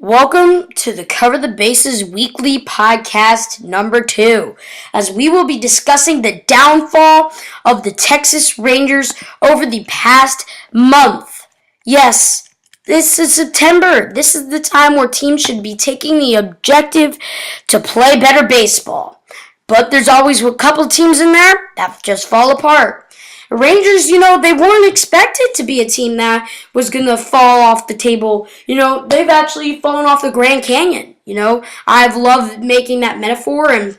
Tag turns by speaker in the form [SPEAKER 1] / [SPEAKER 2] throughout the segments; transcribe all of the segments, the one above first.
[SPEAKER 1] Welcome to the Cover the Bases weekly podcast number 2, as we will be discussing the downfall of the Texas Rangers over the past month. Yes, this is September. This is the time where teams should be taking the objective to play better baseball. But there's always a couple teams in there that just fall apart. Rangers, they weren't expected to be a team that was going to fall off the table. They've actually fallen off the Grand Canyon. I've loved making that metaphor and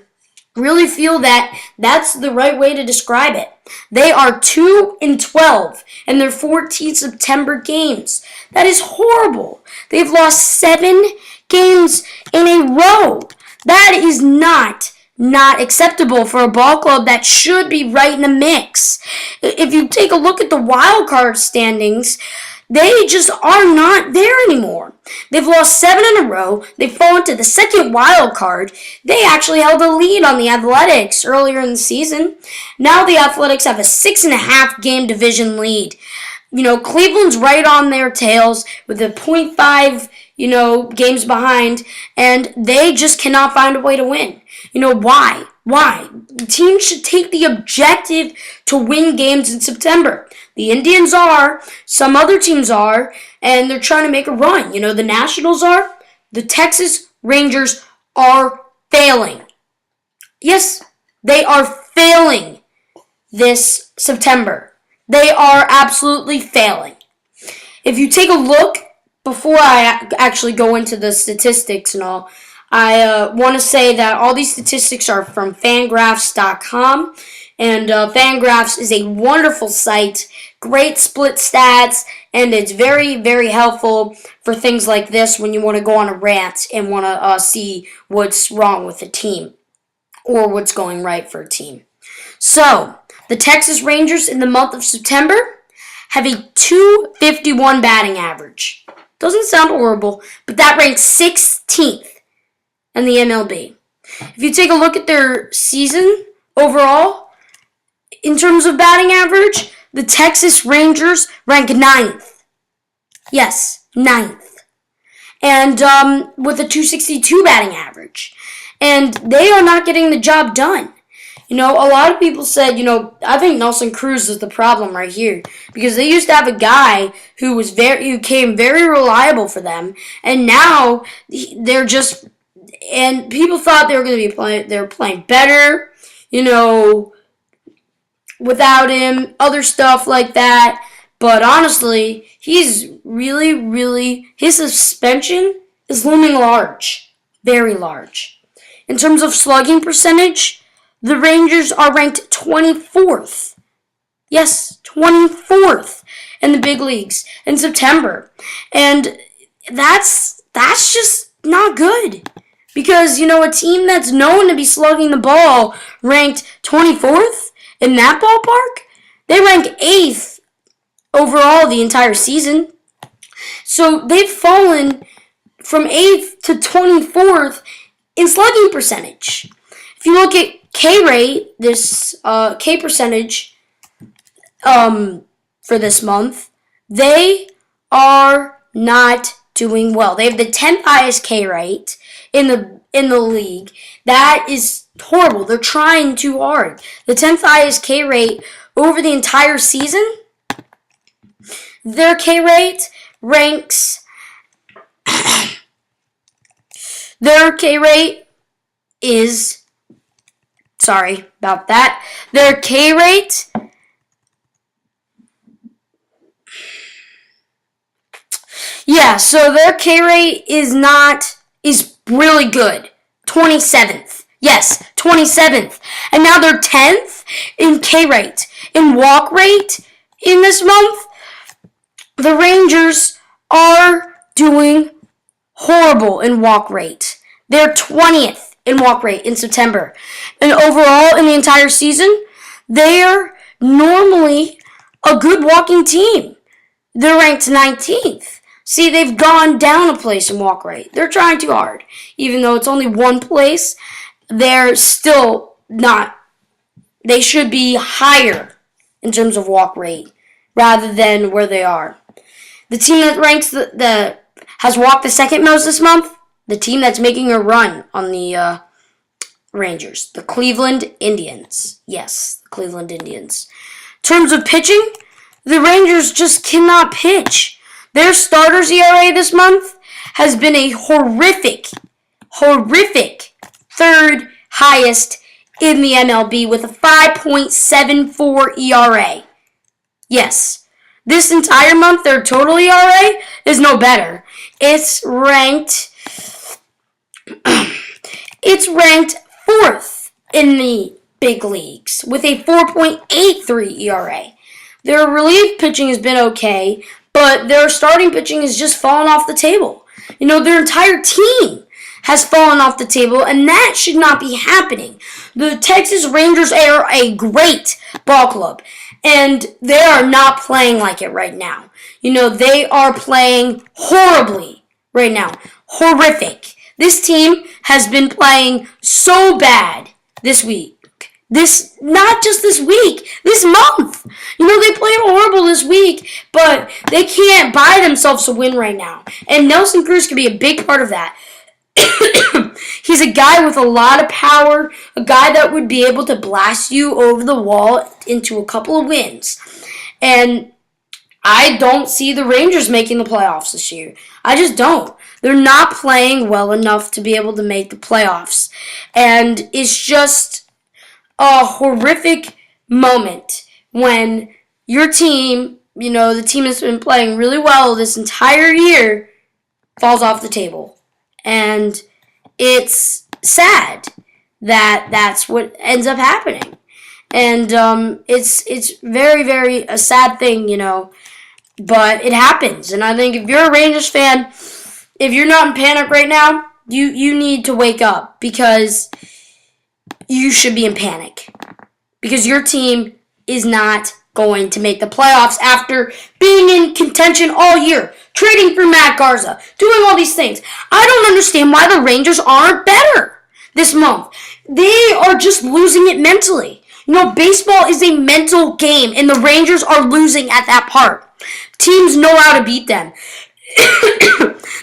[SPEAKER 1] really feel that that's the right way to describe it. They are 2-12 in their 14 September games. That is horrible. They've lost 7 games in a row. That is not acceptable for a ball club that should be right in the mix. If you take a look at the wild card standings, they just are not there anymore. They've lost 7 in a row. They've fallen to the second wild card. They actually held a lead on the Athletics earlier in the season. Now the Athletics have a 6.5 game division lead. Cleveland's right on their tails with a .5, games behind, and they just cannot find a way to win. Why? Why? Teams should take the objective to win games in September. The Indians are, some other teams are, and they're trying to make a run. The Nationals are, the Texas Rangers are failing. Yes, they are failing this September. They are absolutely failing. If you take a look, before I actually go into the statistics and all, I want to say that all these statistics are from Fangraphs.com, and Fangraphs is a wonderful site, great split stats, and it's very, very helpful for things like this when you want to go on a rant and want to see what's wrong with a team or what's going right for a team. So, the Texas Rangers in the month of September have a .251 batting average. Doesn't sound horrible, but that ranks 16th in the MLB. If you take a look at their season overall, in terms of batting average, the Texas Rangers rank 9th. Yes, 9th. And with a .262 batting average. And they are not getting the job done. A lot of people said, I think Nelson Cruz is the problem right here. Because they used to have a guy who came very reliable for them. And now they're just... And people thought they were going to be playing better, without him, other stuff like that. But honestly, he's his suspension is looming large, very large. In terms of slugging percentage, the Rangers are ranked 24th. Yes, 24th in the big leagues in September. And that's just not good. Because, a team that's known to be slugging the ball ranked 24th in that ballpark, they rank 8th overall the entire season. So they've fallen from 8th to 24th in slugging percentage. If you look at K rate, this K percentage for this month, they are not doing well. They have the 10th highest K rate in the league. That is horrible. They're trying too hard. The 10th highest K rate over the entire season. Their K rate ranks. Their K rate is. Sorry about that. Their K rate. Yeah, so their K rate is really good. 27th. Yes, 27th. And now they're 10th in K rate. In walk rate in this month, the Rangers are doing horrible in walk rate. They're 20th in walk rate in September. And overall, in the entire season, they're normally a good walking team. They're ranked 19th. See, they've gone down a place in walk rate. They're trying too hard. Even though it's only one place, they're still not. They should be higher in terms of walk rate rather than where they are. The team that has walked the second most this month? The team that's making a run on the Rangers, the Cleveland Indians. Yes, the Cleveland Indians. In terms of pitching, the Rangers just cannot pitch. Their starters ERA this month has been a horrific third highest in the MLB with a 5.74 ERA. Yes, this entire month their total ERA is no better. It's ranked fourth in the big leagues with a 4.83 ERA. Their relief pitching has been okay, but their starting pitching has just fallen off the table. Their entire team has fallen off the table, and that should not be happening. The Texas Rangers are a great ball club, and they are not playing like it right now. They are playing horribly right now. Horrific. This team has been playing so bad this week. Not just this week, this month. They played horrible this week, but they can't buy themselves a win right now. And Nelson Cruz can be a big part of that. He's a guy with a lot of power, a guy that would be able to blast you over the wall into a couple of wins. And I don't see the Rangers making the playoffs this year. I just don't. They're not playing well enough to be able to make the playoffs. And it's just a horrific moment when your team, the team that's been playing really well this entire year, falls off the table. And it's sad that that's what ends up happening. And it's very, very a sad thing, but it happens. And I think if you're a Rangers fan, if you're not in panic right now, you need to wake up, because you should be in panic. Because your team is not going to make the playoffs after being in contention all year, trading for Matt Garza, doing all these things. I don't understand why the Rangers aren't better this month. They are just losing it mentally. Baseball is a mental game, and the Rangers are losing at that part. Teams know how to beat them.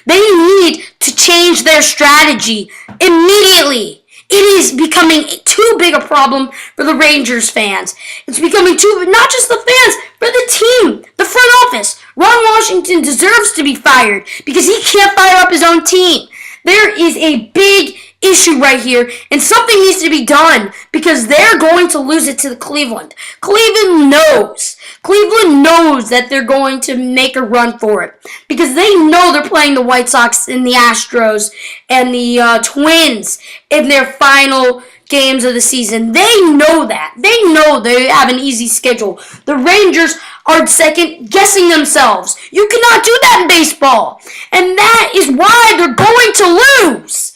[SPEAKER 1] They need to change their strategy immediately. It is becoming too big a problem for the Rangers fans. It's becoming not just the fans, but the team, the front office. Ron Washington deserves to be fired because he can't fire up his own team. There is a big issue right here, and something needs to be done because they're going to lose it to Cleveland. Cleveland knows that they're going to make a run for it because they know they're playing the White Sox and the Astros and the Twins in their final games of the season. They know that. They know they have an easy schedule. The Rangers are second guessing themselves. You cannot do that in baseball. And that is why they're going to lose.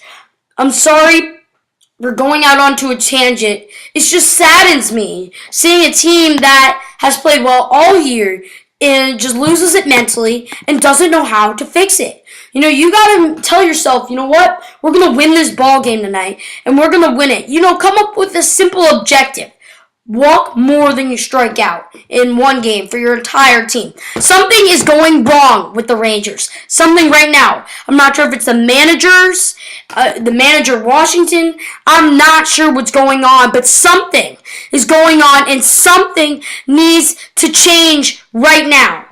[SPEAKER 1] I'm sorry for going out onto a tangent. It just saddens me seeing a team that has played well all year and just loses it mentally and doesn't know how to fix it. You got to tell yourself, what? We're going to win this ball game tonight, and we're going to win it. Come up with a simple objective. Walk more than you strike out in one game for your entire team. Something is going wrong with the Rangers. Something right now. I'm not sure if it's the manager Washington. I'm not sure what's going on, but something is going on, and something needs to change right now.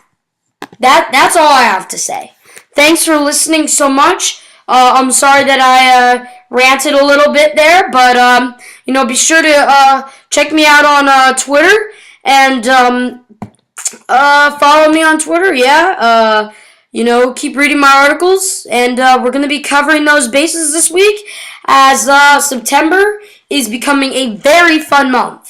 [SPEAKER 1] That's all I have to say. Thanks for listening so much. I'm sorry that I ranted a little bit there, but be sure to check me out on Twitter and follow me on Twitter. Yeah, keep reading my articles, and we're going to be covering those bases this week as September is becoming a very fun month.